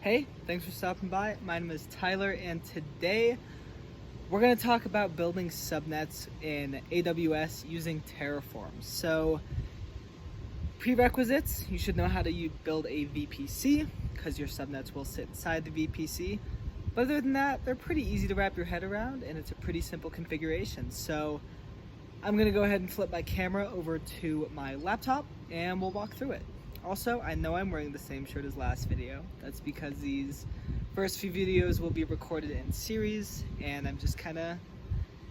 Hey, thanks for stopping by. My name is Tyler, and today we're going to talk about building subnets in AWS using Terraform. So, prerequisites, you should know how to build a VPC because your subnets will sit inside the VPC. But other than that, they're pretty easy to wrap your head around, and it's a pretty simple configuration. So, I'm going to go ahead and flip my camera over to my laptop, and we'll walk through it. Also, I know I'm wearing the same shirt as last video. That's because these first few videos will be recorded in series, and I'm just kind of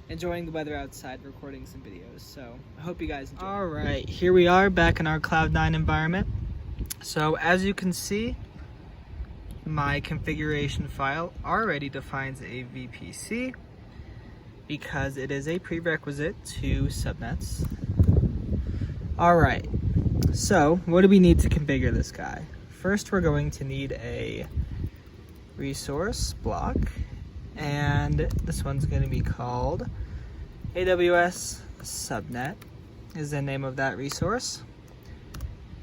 enjoying the weather outside recording some videos. So I hope you guys enjoy. All right, here we are back in our Cloud9 environment. So as you can see, my configuration file already defines a VPC because it is a prerequisite to subnets. All right. So, what do we need to configure this guy? First, we're going to need a resource block, and this one's going to be called AWS Subnet is the name of that resource.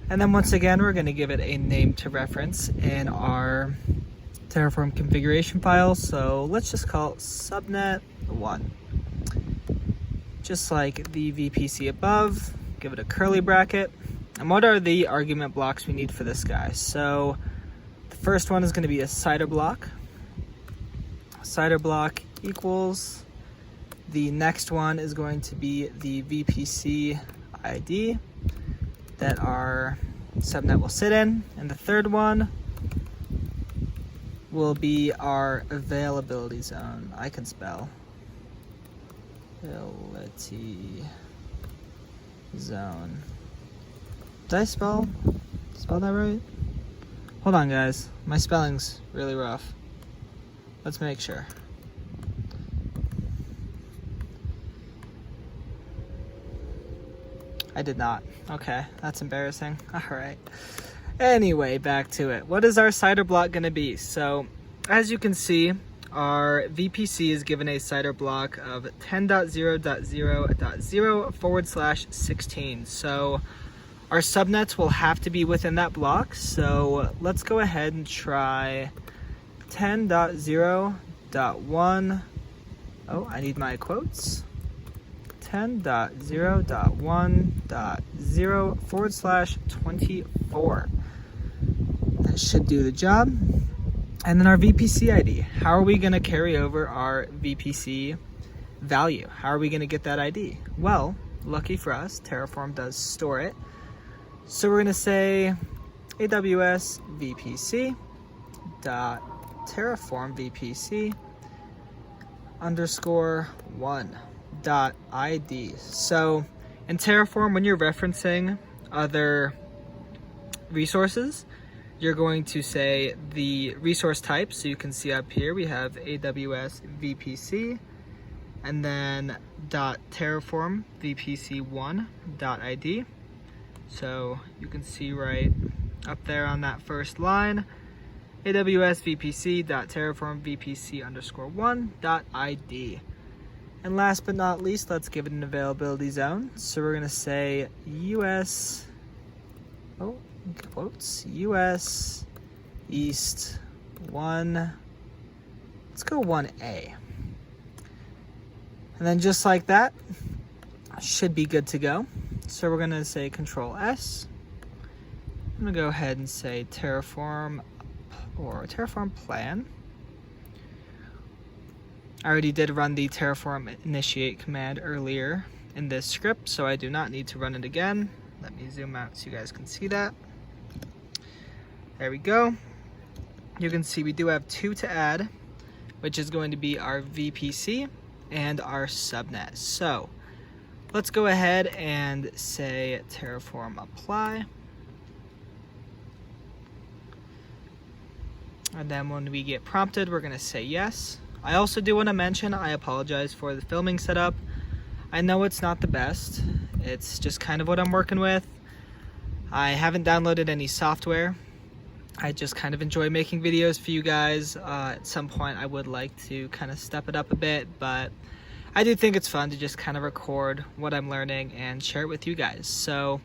And then once again, we're going to give it a name to reference in our Terraform configuration file. So let's just call it Subnet1. Just like the VPC above, give it a curly bracket. And what are the argument blocks we need for this guy? So the first one is going to be a CIDR block. CIDR block equals, the next one is going to be the VPC ID that our subnet will sit in. And the third one will be our availability zone. I can spell. Availability zone. Did I spell that right? Hold on, guys. My spelling's really rough. Let's make sure. I did not. Okay, that's embarrassing. All right. Anyway, back to it. What is our CIDR block going to be? So, as you can see, our VPC is given a CIDR block of 10.0.0.0/16. So, our subnets will have to be within that block, so let's go ahead and try 10.0.1. Oh, I need my quotes. 10.0.1.0/24. That should do the job. And then our VPC ID. How are we going to carry over our VPC value? How are we going to get that ID? Well, lucky for us, Terraform does store it. So we're going to say AWS VPC dot Terraform VPC _1 dot ID. So in Terraform, when you're referencing other resources, you're going to say the resource type. So you can see up here we have AWS VPC and then .terraform VPC1 .id. So you can see right up there on that first line, AWS VPC .terraform VPC _1 .id. And last but not least, let's give it an availability zone. So we're going to say US East 1, let's go 1A. And then just like that, should be good to go. So we're going to say Control S. I'm going to go ahead and say Terraform or Terraform plan. I already did run the Terraform initiate command earlier in this script, so I do not need to run it again. Let me zoom out so you guys can see that. There we go. You can see we do have two to add, which is going to be our VPC and our subnet. So let's go ahead and say Terraform apply. And then when we get prompted, we're going to say yes. I also do want to mention, I apologize for the filming setup. I know it's not the best. It's just kind of what I'm working with. I haven't downloaded any software. I just kind of enjoy making videos for you guys. At some point, I would like to kind of step it up a bit, but I do think it's fun to just kind of record what I'm learning and share it with you guys. So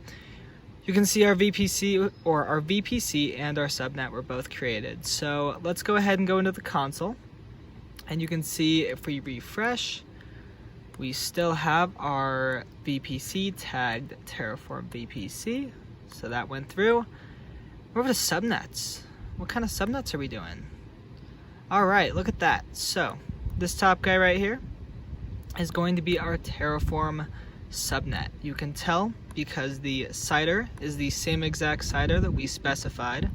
you can see our VPC and our subnet were both created. So let's go ahead and go into the console, and you can see if we refresh, we still have our VPC tagged Terraform VPC. So that went through. We're over to subnets. What kind of subnets are we doing? All right, look at that. So this top guy right here is going to be our Terraform subnet. You can tell because the CIDR is the same exact CIDR that we specified.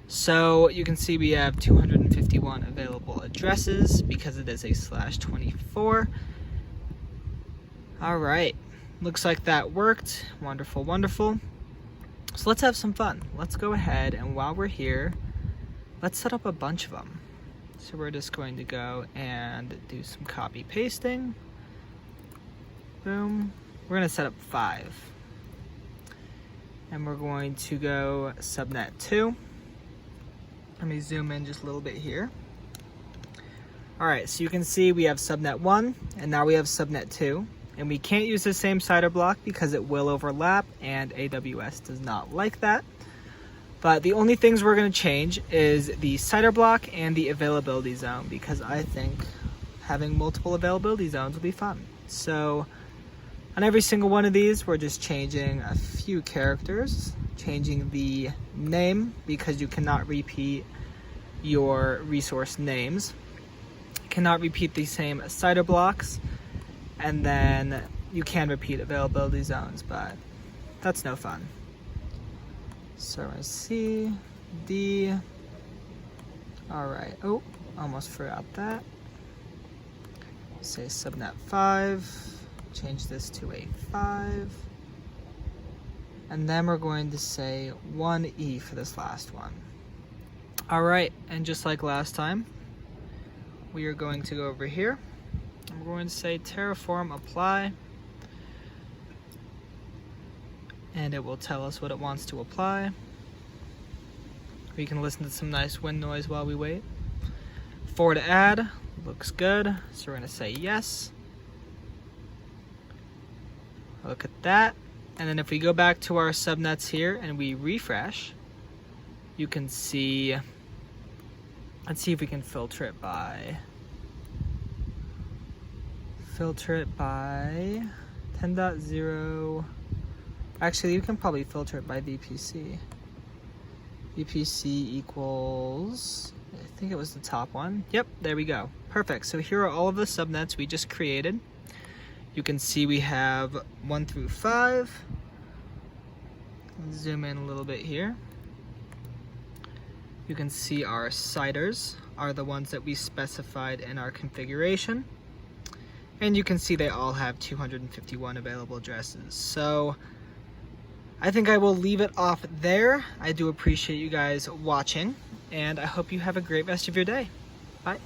So you can see we have 251 available addresses because it is a /24. All right, looks like that worked. Wonderful, wonderful. So let's have some fun. Let's go ahead, and while we're here, let's set up a bunch of them. So we're just going to go and do some copy pasting. Boom. We're going to set up 5. And we're going to go subnet 2. Let me zoom in just a little bit here. All right, so you can see we have subnet 1, and now we have subnet 2. And we can't use the same CIDR block because it will overlap, and AWS does not like that. But the only things we're going to change is the CIDR block and the availability zone, because I think having multiple availability zones will be fun. So on every single one of these, we're just changing a few characters, changing the name because you cannot repeat your resource names. You cannot repeat the same CIDR blocks, and then you can repeat availability zones, but that's no fun. So I C, D. All right. Oh, almost forgot that. Say subnet 5. Change this to a 5. And then we're going to say 1E for this last one. All right, and just like last time, we are going to go over here. And we're going to say Terraform apply. And it will tell us what it wants to apply. We can listen to some nice wind noise while we wait. Forward add, looks good. So we're gonna say yes. Look at that. And then if we go back to our subnets here and we refresh, you can see, let's see if we can filter it by 10.0. Actually, you can probably filter it by VPC. VPC equals, I think it was the top one. Yep, there we go. Perfect. So here are all of the subnets we just created. You can see we have 1 through 5. Let's zoom in a little bit here. You can see our CIDRs are the ones that we specified in our configuration. And you can see they all have 251 available addresses. So I think I will leave it off there. I do appreciate you guys watching, and I hope you have a great rest of your day. Bye.